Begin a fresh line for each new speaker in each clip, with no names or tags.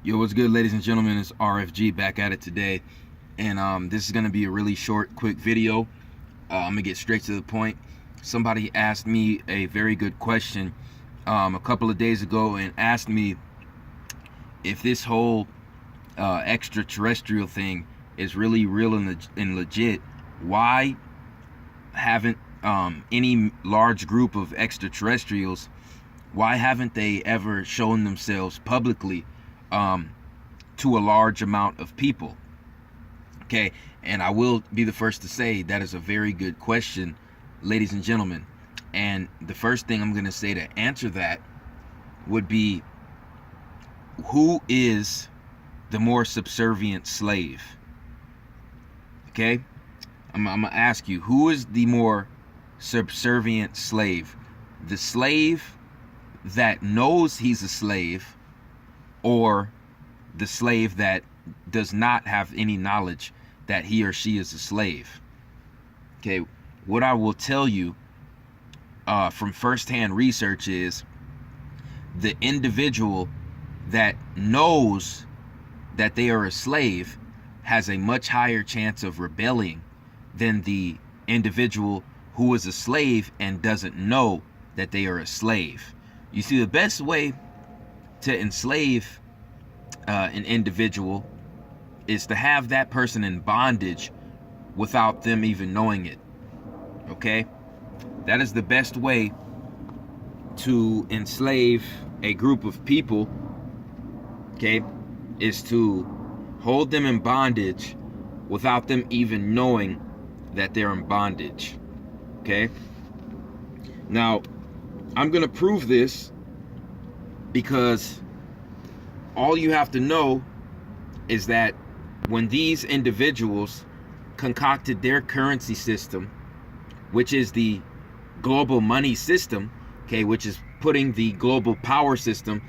Yo, what's good, ladies and gentlemen? It's RFG back at it today, and this is gonna be a really short, quick video. I'm gonna get straight to the point. Somebody asked me a very good question a couple of days ago and asked me if this whole extraterrestrial thing is really real and legit. Why haven't any large group of extraterrestrials? Why haven't they ever shown themselves publicly to a large amount of people? Okay, and I will be the first to say that is a very good question, ladies and gentlemen. And the first thing I'm going to say to answer that would be, who is the more subservient slave? Okay, I'm going to ask you, who is the more subservient slave? The slave that knows he's a slave, or the slave that does not have any knowledge that he or she is a slave? Okay, what I will tell you from firsthand research is the individual that knows that they are a slave has a much higher chance of rebelling than the individual who is a slave and doesn't know that they are a slave. You see, the best way to enslave an individual is to have that person in bondage without them even knowing it. Okay? That is the best way to enslave a group of people, okay, is to hold them in bondage without them even knowing that they're in bondage. Okay? Now, I'm going to prove this because all you have to know is that when these individuals concocted their currency system, which is the global money system, okay, which is putting the global power system,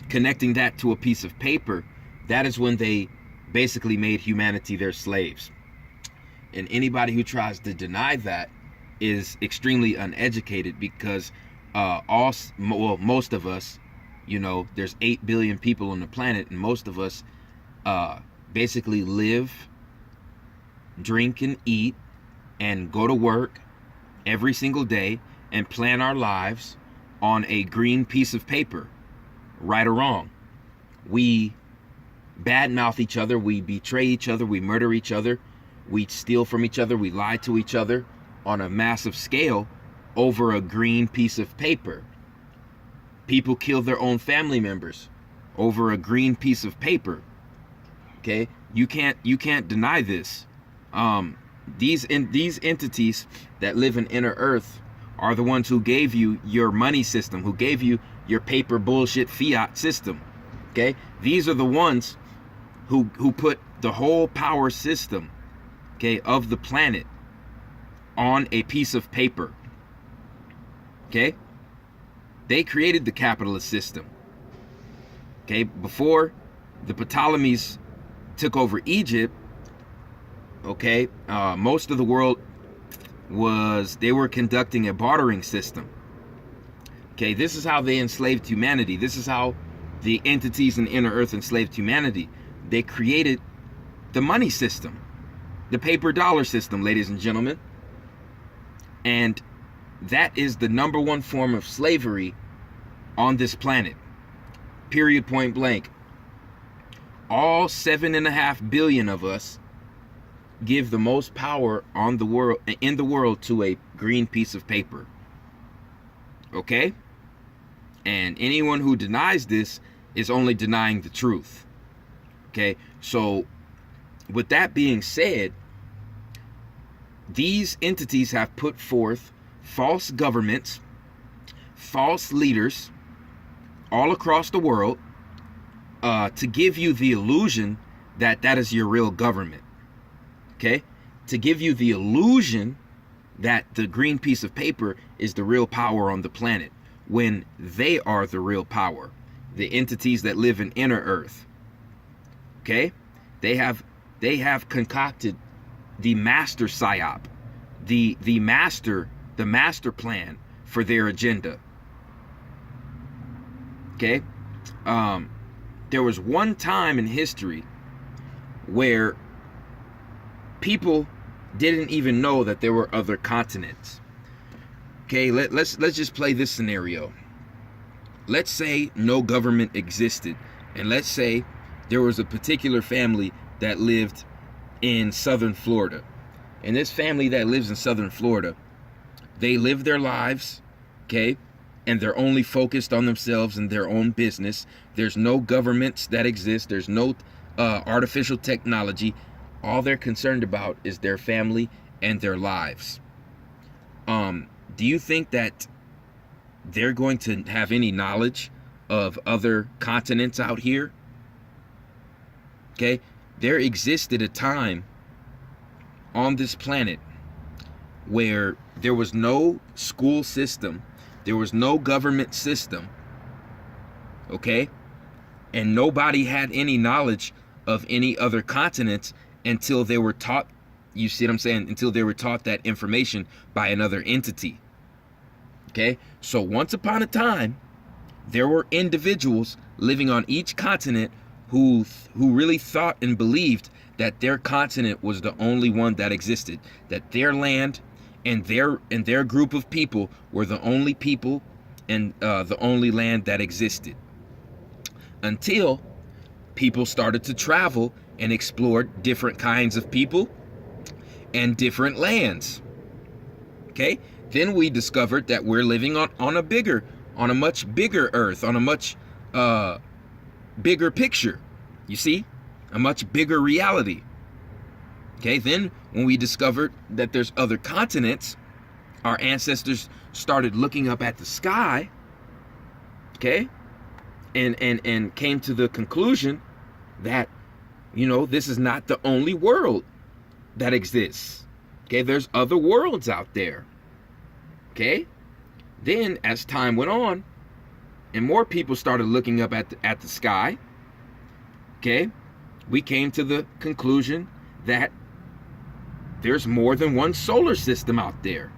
connecting that to a piece of paper, that is when they basically made humanity their slaves. And anybody who tries to deny that is extremely uneducated, because most of us, you know, there's 8 billion people on the planet, and most of us basically live, drink, and eat, and go to work every single day and plan our lives on a green piece of paper, right or wrong. We badmouth each other, we betray each other, we murder each other, we steal from each other, we lie to each other on a massive scale over a green piece of paper. People kill their own family members over a green piece of paper. Okay, you can't deny this. These entities that live in inner earth are the ones who gave you your money system, who gave you your paper bullshit fiat system. Okay, these are the ones who put the whole power system, okay, of the planet on a piece of paper. Okay, they created the capitalist system. Okay, before the Ptolemies took over Egypt, okay, most of the world they were conducting a bartering system. Okay, this is how they enslaved humanity. This is how the entities in inner earth enslaved humanity. They created the money system, the paper dollar system, ladies and gentlemen. And that is the number one form of slavery on this planet. Period, point blank. All 7.5 billion of us give the most power in the world to a green piece of paper. Okay? And anyone who denies this is only denying the truth. Okay? So, with that being said, these entities have put forth false governments, false leaders all across the world to give you the illusion that that is your real government. Okay? To give you the illusion that the green piece of paper is the real power on the planet, when they are the real power, the entities that live in inner earth. Okay? They have concocted the master psyop, the master plan for their agenda. Okay? there was one time in history where people didn't even know that there were other continents. Okay, let's just play this scenario. Let's say no government existed, and let's say there was a particular family that lived in southern Florida. And this family that lives in southern Florida, they live their lives, okay, and they're only focused on themselves and their own business. There's no governments that exist. There's no artificial technology. All they're concerned about is their family and their lives. Do you think that they're going to have any knowledge of other continents out here? Okay, there existed a time on this planet where there was no school system, there was no government system, okay, and nobody had any knowledge of any other continents until they were taught, you see what I'm saying, until they were taught that information by another entity. Okay, so once upon a time, there were individuals living on each continent who really thought and believed that their continent was the only one that existed, that their land and their group of people were the only people and the only land that existed. Until people started to travel and explore different kinds of people and different lands. Okay, then we discovered that we're living on a much bigger earth, on a much bigger picture, you see, a much bigger reality. Okay, then when we discovered that there's other continents, our ancestors started looking up at the sky, okay, and came to the conclusion that, you know, this is not the only world that exists. Okay, there's other worlds out there. Okay, then as time went on and more people started looking up at the sky, okay, we came to the conclusion that there's more than one solar system out there.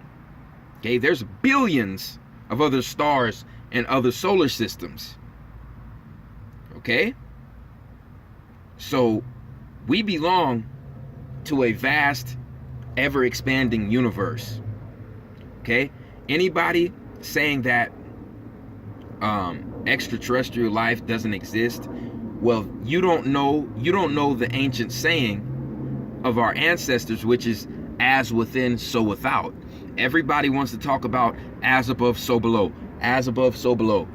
Okay, there's billions of other stars and other solar systems. Okay, so we belong to a vast, ever-expanding universe. Okay, anybody saying that extraterrestrial life doesn't exist, well, you don't know the ancient saying of our ancestors, which is as within, so without. Everybody wants to talk about as above, so below, as above, so below,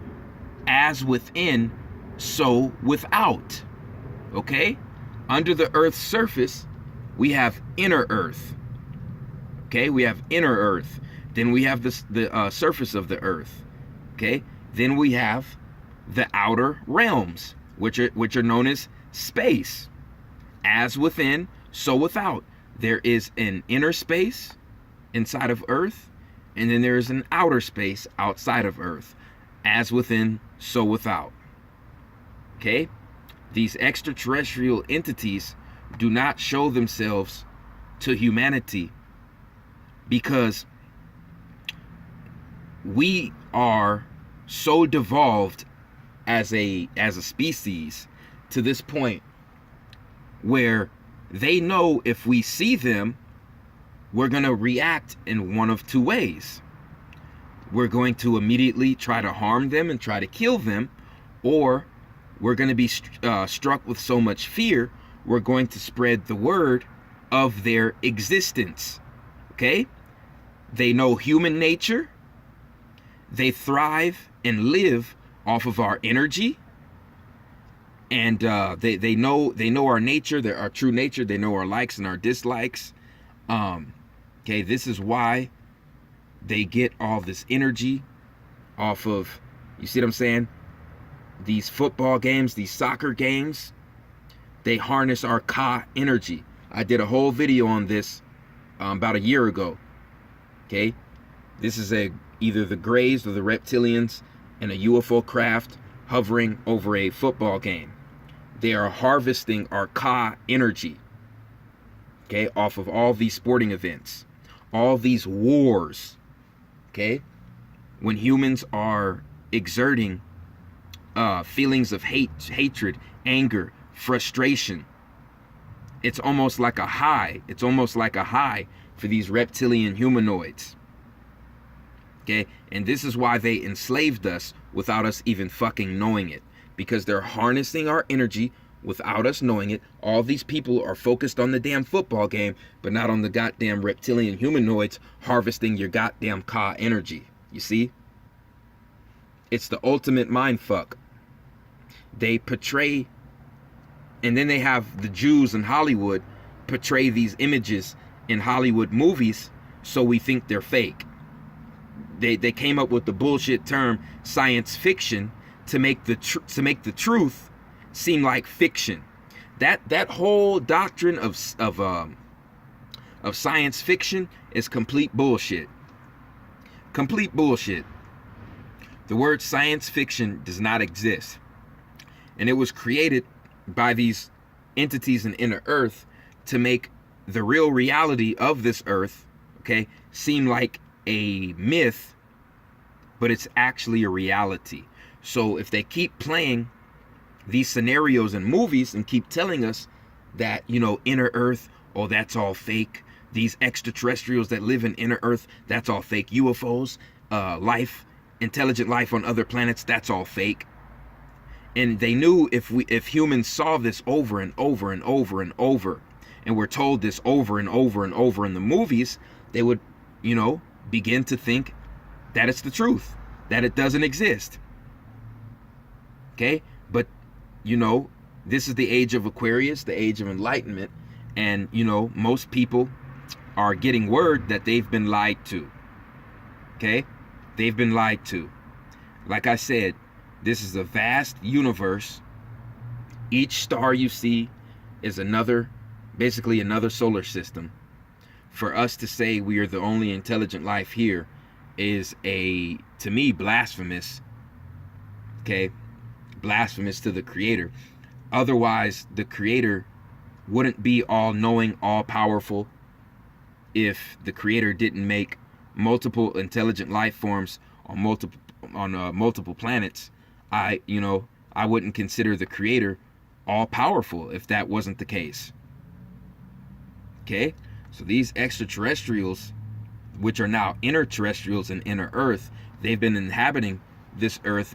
as within, so without. Okay, under the earth's surface we have inner earth. Okay, we have inner earth. Then we have the surface of the earth. Okay, then we have the outer realms, which are known as space. As within, so without. There is an inner space inside of earth, and then there is an outer space outside of earth. As within, so without. Okay, these extraterrestrial entities do not show themselves to humanity because we are so devolved as a species to this point where they know if we see them, we're going to react in one of two ways. We're going to immediately try to harm them and try to kill them, or we're going to be struck with so much fear, we're going to spread the word of their existence. Okay? They know human nature. They thrive and live off of our energy, and they know our nature, our true nature. They know our likes and our dislikes. Okay, this is why they get all this energy off of, you see what I'm saying, these football games, these soccer games. They harness our Ka energy. I did a whole video on this about a year ago. Okay, this is either the Greys or the reptilians in a UFO craft hovering over a football game. They are harvesting our Ka energy, okay, off of all these sporting events, all these wars, okay? When humans are exerting feelings of hatred, anger, frustration. It's almost like a high. It's almost like a high for these reptilian humanoids. Okay, and this is why they enslaved us without us even fucking knowing it, because they're harnessing our energy without us knowing it. All these people are focused on the damn football game, but not on the goddamn reptilian humanoids harvesting your goddamn Ka energy. You see? It's the ultimate mind fuck. They portray, and then they have the Jews in Hollywood portray these images in Hollywood movies so we think they're fake. They came up with the bullshit term science fiction to make the truth seem like fiction. That whole doctrine of science fiction is complete bullshit. Complete bullshit. The word science fiction does not exist, and it was created by these entities in inner earth to make the real reality of this earth, okay, seem like a myth, but it's actually a reality. So if they keep playing these scenarios in movies and keep telling us that, you know, inner earth, oh, that's all fake, these extraterrestrials that live in inner earth, that's all fake, UFOs, life, intelligent life on other planets, that's all fake. And they knew if humans saw this over and over and over and over, and were told this over and over and over in the movies, they would, you know, begin to think that it's the truth, that it doesn't exist. Okay? But, you know, this is the age of Aquarius, the age of enlightenment, and, you know, most people are getting word that they've been lied to. Okay? They've been lied to. Like I said, this is a vast universe. Each star you see is basically another solar system. For us to say we are the only intelligent life here is to me, blasphemous. Okay? Blasphemous to the Creator. Otherwise, the Creator wouldn't be all-knowing, all-powerful if the Creator didn't make multiple intelligent life forms on multiple planets. I wouldn't consider the Creator all-powerful if that wasn't the case. Okay? So these extraterrestrials, which are now interterrestrials in inner Earth, they've been inhabiting this Earth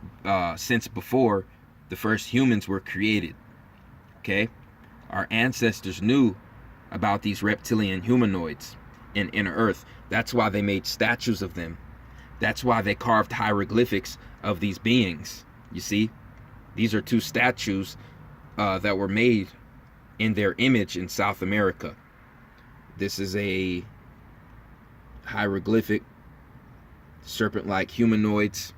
since before the first humans were created. Okay? Our ancestors knew about these reptilian humanoids in inner Earth. That's why they made statues of them. That's why they carved hieroglyphics of these beings. You see? These are two statues that were made in their image in South America. This is a hieroglyphic, serpent-like humanoids,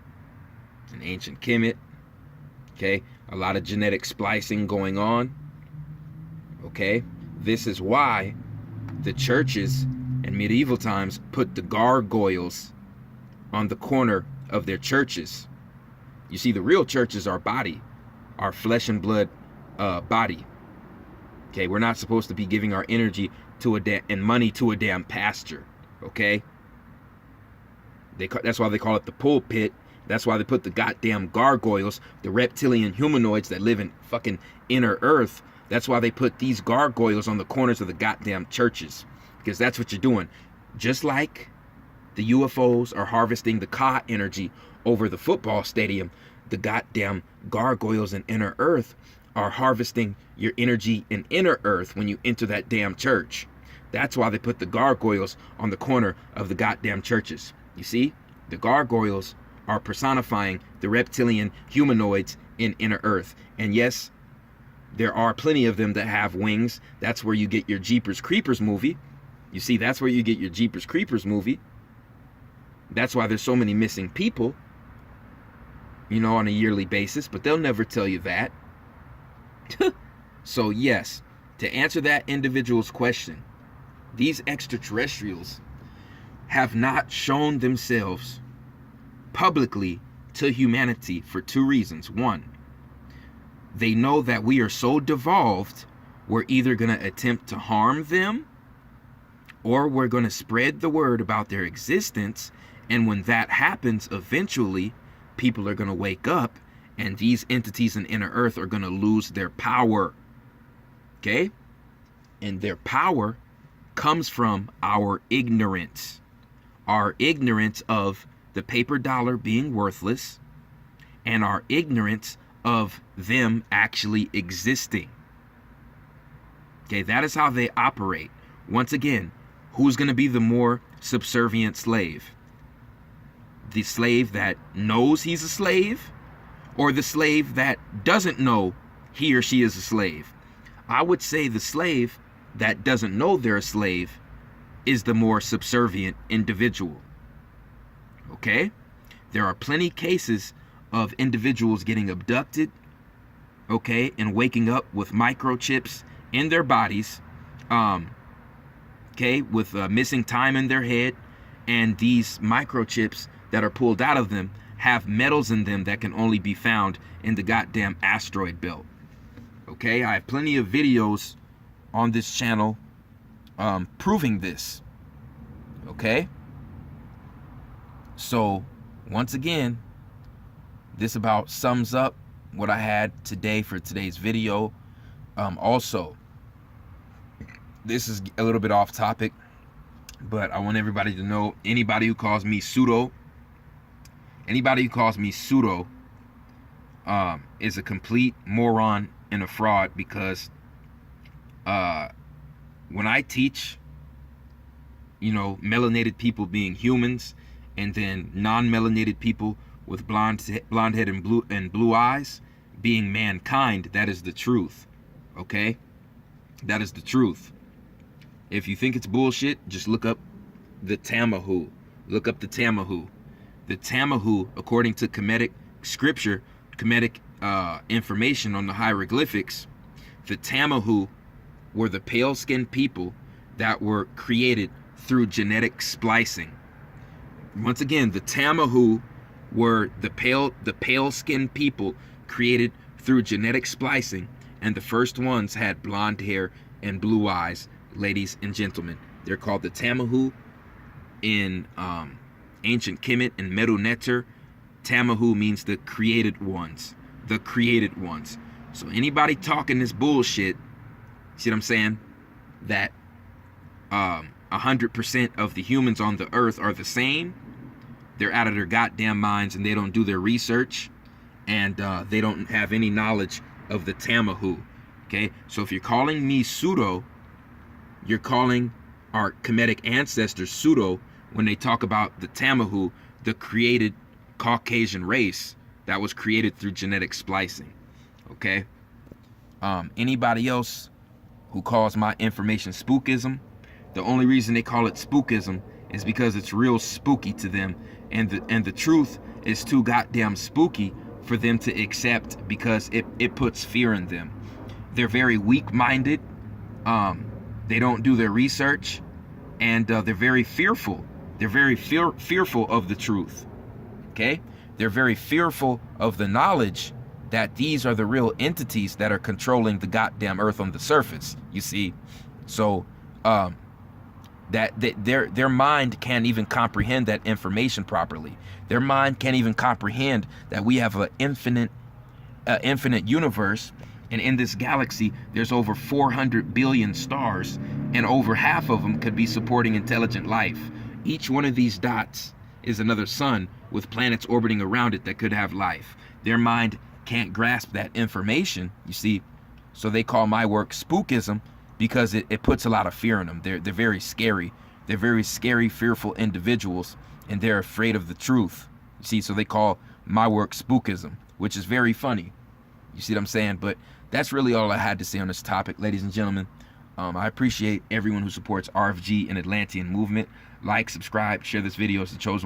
an ancient Kemet. Okay? A lot of genetic splicing going on. Okay? This is why the churches in medieval times put the gargoyles on the corner of their churches. You see, the real church is our body, our flesh and blood body. Okay, we're not supposed to be giving our energy and money to a damn pastor. Okay, that's why they call it the pulpit. That's why they put the goddamn gargoyles, the reptilian humanoids that live in fucking inner Earth. That's why they put these gargoyles on the corners of the goddamn churches, because that's what you're doing. Just like the UFOs are harvesting the Ka energy over the football stadium, the goddamn gargoyles in inner Earth are harvesting your energy in inner Earth when you enter that damn church. That's why they put the gargoyles on the corner of the goddamn churches. You see, the gargoyles are personifying the reptilian humanoids in inner Earth. And yes, there are plenty of them that have wings. That's where you get your Jeepers Creepers movie. You see, that's where you get your Jeepers Creepers movie. That's why there's so many missing people, you know, on a yearly basis, but they'll never tell you that. So yes, to answer that individual's question, these extraterrestrials have not shown themselves publicly to humanity for two reasons. One, they know that we are so devolved, we're either going to attempt to harm them, or we're going to spread the word about their existence. And when that happens, eventually people are going to wake up And these entities in inner earth are going to lose their power. Okay? And their power comes from our ignorance. Our ignorance of the paper dollar being worthless, and our ignorance of them actually existing. Okay, that is how they operate. Once again, who's going to be the more subservient slave? The slave that knows he's a slave, or the slave that doesn't know he or she is a slave? I would say the slave that doesn't know they're a slave is the more subservient individual. Okay? There are plenty cases of individuals getting abducted, okay, and waking up with microchips in their bodies, okay, with missing time in their head, and these microchips that are pulled out of them have metals in them that can only be found in the goddamn asteroid belt. Okay, I have plenty of videos on this channel proving this. Okay, so once again, this about sums up what I had today for today's video. Also, this is a little bit off topic, but I want everybody to know, anybody who calls me pseudo is a complete moron and a fraud, because when I teach, you know, melanated people being humans, and then non-melanated people with blonde head and blue eyes being mankind, that is the truth. Okay, that is the truth. If you think it's bullshit, just look up the Tamahu. Look up the Tamahu. The Tamahu, according to Kemetic scripture, Kemetic information on the hieroglyphics, the Tamahu were the pale-skinned people that were created through genetic splicing. Once again, the Tamahu were the pale-skinned people created through genetic splicing, and the first ones had blonde hair and blue eyes, ladies and gentlemen. They're called the Tamahu in ancient Kemet and Medu Neter. Tamahu means the created ones. The created ones. So anybody talking this bullshit, see what I'm saying? That 100% of the humans on the earth are the same. They're out of their goddamn minds, and they don't do their research, and they don't have any knowledge of the Tamahu. Okay, so if you're calling me pseudo, you're calling our Kemetic ancestors pseudo when they talk about the Tamahu, the created Caucasian race that was created through genetic splicing. Okay, anybody else who calls my information spookism, the only reason they call it spookism is because it's real spooky to them, and the truth is too goddamn spooky for them to accept, because it puts fear in them. They're very weak-minded. They don't do their research, and they're very fearful. They're very fearful of the truth. Okay? They're very fearful of the knowledge that these are the real entities that are controlling the goddamn earth on the surface. You see? So that their mind can't even comprehend that information properly. Their mind can't even comprehend that we have an infinite universe, and in this galaxy there's over 400 billion stars, and over half of them could be supporting intelligent life. Each one of these dots is another sun with planets orbiting around it that could have life. Their mind can't grasp that information, you see. So they call my work spookism, because it puts a lot of fear in them. They're very scary. They're very scary, fearful individuals, and they're afraid of the truth. You see, so they call my work spookism, which is very funny. You see what I'm saying? But that's really all I had to say on this topic, ladies and gentlemen. I appreciate everyone who supports RFG and Atlantean movement. Like, subscribe, share this video. It's the chosen